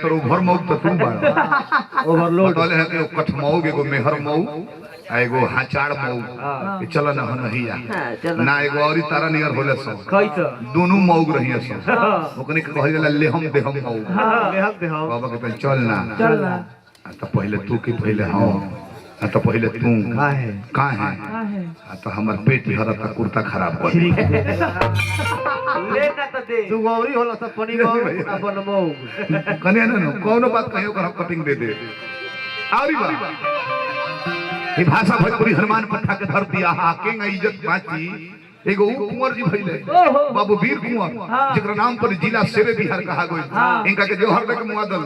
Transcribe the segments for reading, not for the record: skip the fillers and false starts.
तो ओवर मऊ तो तू बड़ा ओवरलोड वाले है कि कठ मऊ एगो मेहर मऊ एगो हाचाड़ मऊ चल न नहीं ना एगो औरी तारा नियर होले सब दोनों मऊ रही सब ओकनी के कहल जाला लेहम देहम मऊ बाबा के पहले चल ना तो पहले तू की पहले हां तो पहले तू का है तो हमार पेट भरता कुर्ता खराब कर लेना तो दे तू गौरी होला सब पनी मऊ अपन मऊ कने ना कोनो बात कहियो कर कटिंग दे दे आरी बा ये भाषा भोजपुरी हनुमान पट्टा के धर दिया हा केंगा इज्जत बाची एगो कुंवर जी भइले बाबू वीर कुंवर जेकर नाम पर जिला शेरे बिहार कहा गई इनका के जोहर तक मुआदल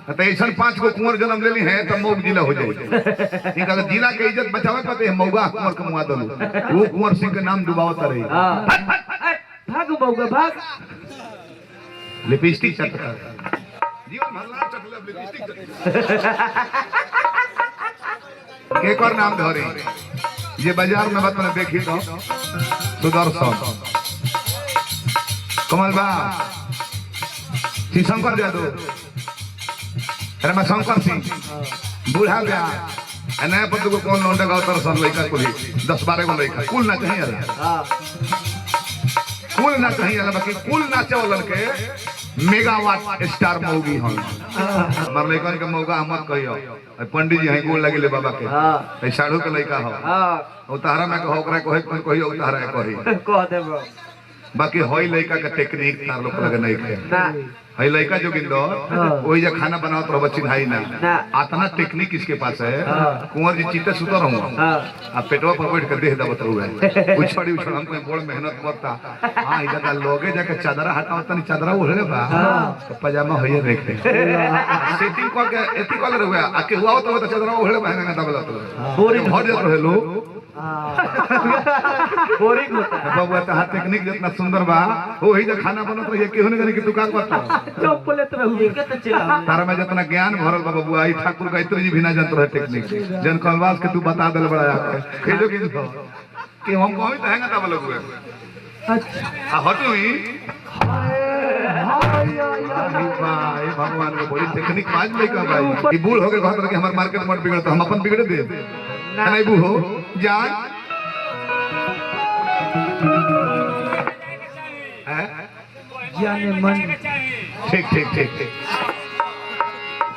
त ऐसन 5 गो कुंवर जन्म लेली है त मऊ जिला हो जाई इनका के जिला के इज्जत बचावे पते है मऊगा कुंवर के मुआदल वो कुंवर सिंह के नाम डुबावत रही भाग मऊगा भाग लिपस्टिक चटका जीवन भरला चटले लिपस्टिक के कर नाम धरे ये बाजार में बात मैंने देखी तो सुदर्शन कमल बा शंकर जादव अरे मैं शंकर सिंह बूढ़ा गया नया पद को कौन लौंडा गाँव सब लड़का को 10-12 गो लड़का कुल ना कहीं कुल ना कहीं बाकी कुल नाचे वालन के मेगावाट स्टार मौगी हम हमार लड़कन के मौका मत कहियो पंडित जी हैं गोल लगे बाबा के साढ़ू के लड़का हो उतारा में कहो ओकरा कहियो उतारा कही कह देबो बाकी होई लड़का के टेक्निक तार लोग लगे नहीं खे हई लड़का जो गिंदो वही जो खाना बनावत रहो बच्ची भाई ना आतना टेक्निक इसके पास है कुंवर जी चीते सुतो रहूं आ पेटवा पर बैठ कर देह दबत रहुए उछड़ी उछड़ हमको बड़ मेहनत करता हां इधर लोगे जाके चादर हटावत नहीं चादर ओढ़ले बा तो पजामा होइए देखे सेटिंग को के एती कल रहुए आ के हुआ तो चादर ओढ़ले बा ना दबलत बोरिंग हो जात रहे लोग बोरिंग होता है बाबू तहां टेक्निक जितना सुंदर बा वही जो खाना बनत रही केहू ने जाने कि तू का करता चौपलेत रहू के तो चला तारा में जितना ज्ञान भरल बा बाबू आई ठाकुर गायत्री जी भी ना जानत रहे टेक्निक जन कलवास के तू बता देल बड़ा आके खेलो कि हम कोई तो हैंगा दबल हुए अच्छा हटुई भाई भगवान को बड़ी टेक्निक आज लेके भाई ये बूढ़ हो गए कहत कि हमार मार्केट मत बिगड़ तो हम अपन बिगड़ दे नहीं बू हो जान जाने मन ठीक ठीक ठीक ठीक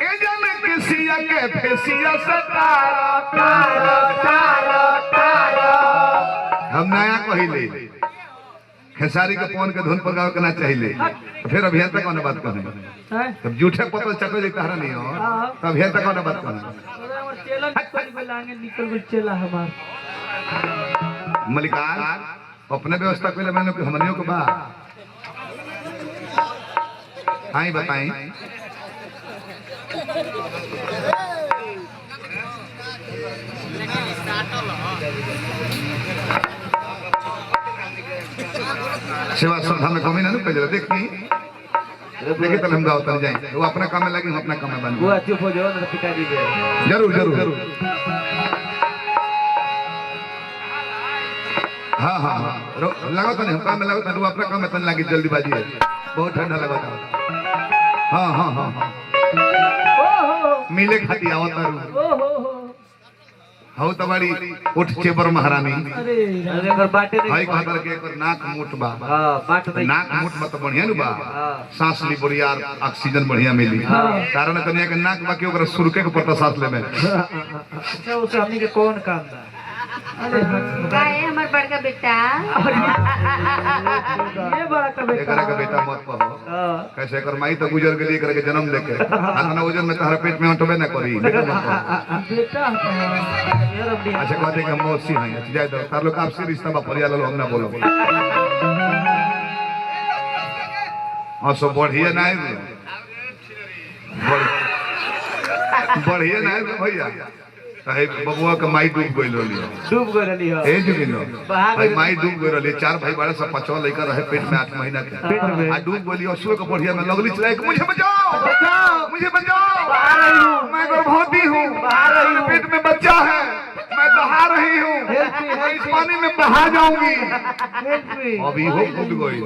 ए जाने किसिया के फेसिया से तारा हम नया कहिले खेसारी के फोन के धुन पर गाओ करना चाहिए फिर अभियंता कौन बात करें तब झूठे पतल चको जे तारा नहीं हो तब अभियंता कौन बात करें चेला निकल गई चेला हमार मलिकार अपने व्यवस्था के लिए मैंने हमनियों को बा आई बताई सेवा श्रद्धा में कमी ना पहले देखी देखिए तो हम गाँव तक जाए वो अपना काम में लगे हम अपना काम में बन वो चुप हो जाओ ना पिटा दीजिए जरूर जरूर जरूर हाँ हाँ हाँ लगा तो नहीं काम में लगा तो अपना काम में तन लगी जल्दीबाजी है बहुत ठंडा लगा था हाँ हाँ हाँ हाँ मिले खाती आवत हो तो बड़ी उठ चेबर महारानी अरे अगर बाटे भाई कहतर के एकर नाक मुठ बा बाट दे नाक मुठ मत बढ़िया नु बा सांस ली बढ़िया ऑक्सीजन बढ़िया मिली कारण कन्या के नाक बाकी ओकरा सुरके के पड़ता सांस ले में अच्छा उसे हमनी के कौन काम बा अरे काहे हमर बड़का बेटा ये बड़ा का बेटा एकरा का बेटा मत कहो कैसे कर माई तो गुजर गेली करके जन्म लेके आना वजन में तारा पेट में अटबे ना करी बेटा मत कहो बेटा यार अब अच्छा कहते कि हम मौसी हैं जाय दो तार लोग आपसे रिश्ता बा परिया लो हम ना बोलो हां सो बढ़िया ना है बढ़िया ना है भैया है बबुआ के माई डूब गइल रहली हो ए जुगिनो भाई माई डूब गइल रहली 4 भाई बड़ा सब 5 लड़का रहे पेट में 8 महीना के आ डूब गइली असुए के बढ़िया में लगली चिल्लाए मुझे बचाओ मुझे बचाओ मैं गर्भवती हूं पेट में बच्चा है मैं बहा रही हूं इस पानी में बहा जाऊंगी अभी हो कूद गई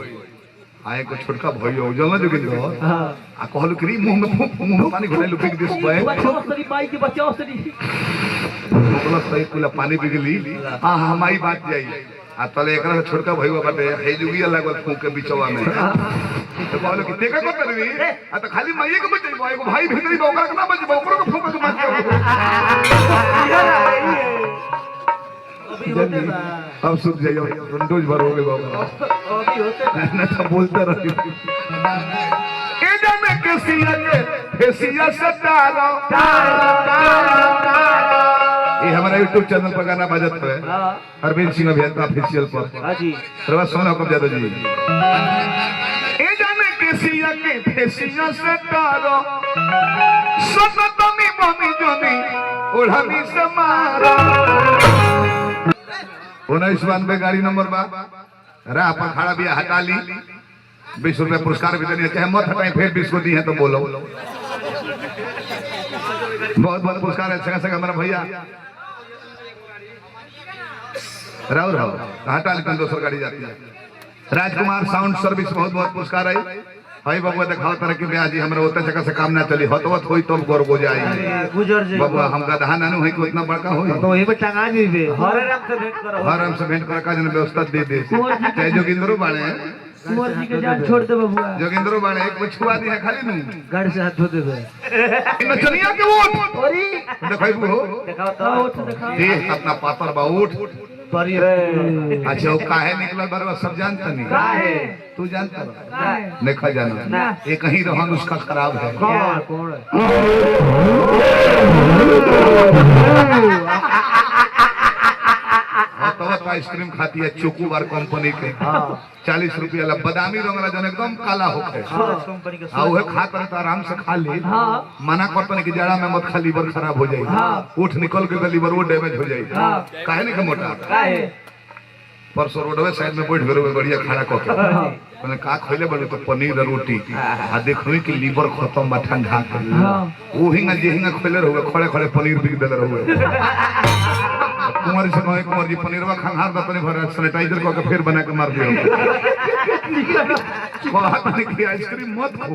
आए को छोटका भइयो जल्ला जोगिंदर हां आ कहलु कि मुंह में पानी घुलाई लुक दिस बे बचाओ सरी माई के बचाओ सरी बोला सही कुला पानी पिघली हां हमारी बात जाई आ तले एकरा से छोटका भइयो बाटे हे जुगी लागल फूंक के बिचवा में तो कहलु कि तेका को करबी आ त खाली माई के बचैबो एगो भाई भीतरी बा ओकरा के ना बचबो ओकरो के फूंक के मार अभी होते बा अब सुन जाइयो डोज भर हो गए बाबा अभी होते ना तो बोलता रही ए जाने के सिया के फेसिया से तारो ये हमारा YouTube चैनल पर गाना बजत है हां अरविंद सिंह अभियंता ऑफिशियल पर हां जी सरवा सोना कब जादव जी ए जाने के सिया के फेसिया से तारो सततमी बमी जनी ओढ़नी से मारो 1992 गाड़ी नंबर बा राह पर खड़ा भी हटा ली 20 रुपया पुरस्कार भी देनी है चाहे मत हटाएं फिर 20 को दी है तो बोलो बहुत बहुत पुरस्कार है संगा संगा हमारा भैया राव राव हटा ली दूसरी गाड़ी जाती है राजकुमार साउंड सर्विस बहुत बहुत पुरस्कार है भाई बबुआ दिखाओ तरह की ब्याह जी हमरा ओते जगह से काम ना चली हतवत होई तब गोर गो जाई गुजर जाए बबुआ हम गधा नानू है कि उतना बड़का होई तो वही पे टंगा दीबे हरे राम से भेंट करो हर हम से भेंट कर का जन व्यवस्था दे दे चाहे जोगिंदरो बाड़े कुंवर जी के जान छोड़ दे बबुआ जोगिंदरो बाड़े एक छुआ दी है खाली नू गाड़ी से हाथ धो देबे नचनिया के वोट ओरी देखैबू हो दिखाओ तो उठ दिखाओ देह अपना पातर बा उठ परी अच्छा वो काहे निकलल बरवा सब जानता नहीं काहे तू जानता काहे नहीं खा जाना ये कहीं रहन उसका खराब है कौन कौन हतवत आइसक्रीम खाती है चोकोबार कंपनी के 40 रुपया ला बादामी रंगला जन एकदम काला होखे सूरज कंपनी के आ उहे खाता तो आराम से खा ली मना करतन कि जड़ा में मत खा लीवर खराब हो जाई उठ निकल के लीवर वो डैमेज हो जाई काहे नहीं के मोटा काहे परसों रोडवे साइड में बैठ गए बढ़िया खाना खा के मैंने का खइले बड़े तो पनीर और रोटी आ देखबी कि लीवर खत्म बा ठंडा के ओ हिंगा जे हिंगा खइले रहुए खड़े खड़े पनीर बिक देले रहुए कुंवर से कहे कुंवर जी पनीरवा खंगार द तनी भर सैनिटाइजर करके फिर बना के मार दियो कहत नहीं कि आइसक्रीम मत खो